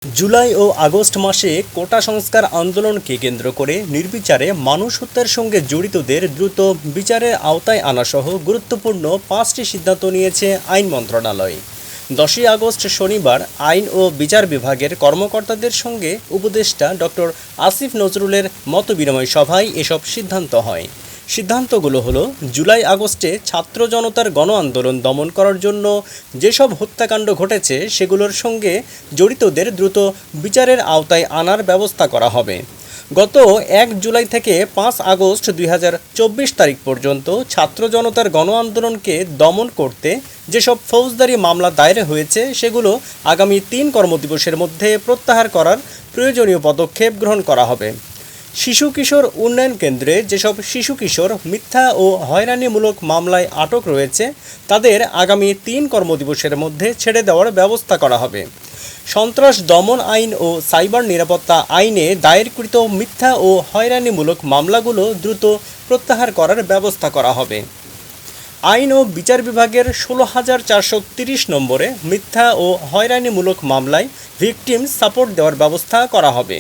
জুলাই ও August মাসে কোটা সংস্কার আন্দোলনকে কেন্দ্র করে নির্বিচারে মানুষ হত্যার সঙ্গে জড়িতদের দ্রুত বিচারের আওতায় আনাসহ গুরুত্বপূর্ণ 5টি সিদ্ধান্ত নিয়েছে আইন মন্ত্রণালয়। 10ই আগস্ট শনিবার আইন ও বিচার বিভাগের কর্মকর্তাদের সঙ্গে উপদেষ্টা ডক্টর আসিফ নজরুলের মতবিনিময় সভায় এসব সিদ্ধান্ত হয়। সিদ্ধান্তগুলো হলো, জুলাই আগস্টে ছাত্র জনতার গণ আন্দোলন দমন করার জন্য যেসব হত্যাকাণ্ড ঘটেছে সেগুলোর সঙ্গে জড়িতদের দ্রুত বিচারের আওতায় আনার ব্যবস্থা করা হবে। গত 1 জুলাই থেকে 5 আগস্ট 2024 তারিখ পর্যন্ত ছাত্র জনতার গণ আন্দোলনকে দমন করতে যেসব ফৌজদারি মামলা দায়ের হয়েছে সেগুলো আগামী 3 কর্মদিবসের মধ্যে প্রত্যাহার করার প্রয়োজনীয় পদক্ষেপ গ্রহণ করা হবে। শিশু কিশোর উন্নয়ন কেন্দ্রে যেসব শিশু কিশোর মিথ্যা ও হয়রানিমূলক মামলায় আটক রয়েছে তাদের আগামী 3 কর্মদিবসের মধ্যে ছেড়ে দেওয়ার ব্যবস্থা করা হবে। সন্ত্রাস দমন আইন ও সাইবার নিরাপত্তা আইনে দায়েরকৃত মিথ্যা ও হয়রানিমূলক মামলাগুলো দ্রুত প্রত্যাহার করার ব্যবস্থা করা হবে। আইন ও বিচার বিভাগের 16,430 নম্বরে মিথ্যা ও হয়রানিমূলক মামলায় ভিকটিম সাপোর্ট দেওয়ার ব্যবস্থা করা হবে।